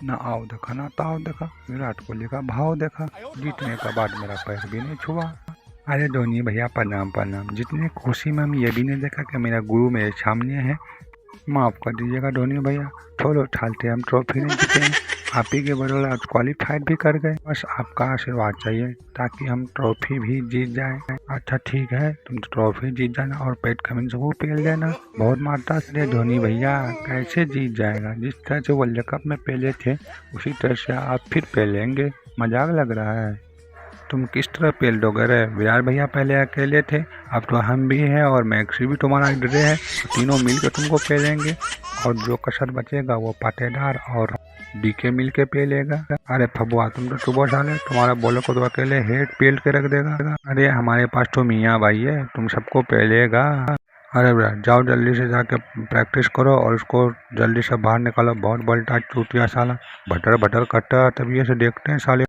ना आओ देखा ना ताओ देखा, विराट कोहली का भाव देखा, जीतने के बाद मेरा पैर भी नहीं छुआ। अरे धोनी भैया प्रणाम प्रणाम। जितनी खुशी में हम ये भी नहीं देखा कि मेरा गुरु मेरे सामने है। माफ़ कर दीजिएगा धोनी भैया, थोड़े ठालते हम ट्रॉफी नहीं जीते हैं। आप ही के बदौलत आज क्वालिफाइड भी कर गए। बस आपका आशीर्वाद चाहिए ताकि हम ट्रॉफी भी जीत जाए। अच्छा ठीक है, तुम ट्रॉफी जीत जाना और पेट कमिंस को पेल देना बहुत मात्रा से। धोनी भैया कैसे जीत जाएगा? जिस तरह से वर्ल्ड कप में पेले थे उसी तरह से आप फिर पेलेंगे? मजाक लग रहा है। तुम किस तरह पेल दोगे रे? विराट भैया पहले अकेले थे, अब तो हम भी हैं और मैक्सी भी तुम्हारा डरे है, तो तीनों मिलकर तुमको पेलेंगे। और जो कसर बचेगा वो पाटेदार और डीके मिल के पेलेगा। अरे फबुआ तुम तो सुबह साले, तुम्हारा बॉलर को तो अकेले हेड पेल के रख देगा। अरे हमारे पास तो मियाँ भाई है, तुम सबको पेलेगा। अरे विराट जाओ जल्दी से जाके प्रैक्टिस करो और उसको जल्दी से बाहर निकालो। बहुत बल्टा चूतिया साला, भटर भटर कट्टा तभी से देखते हैं साले।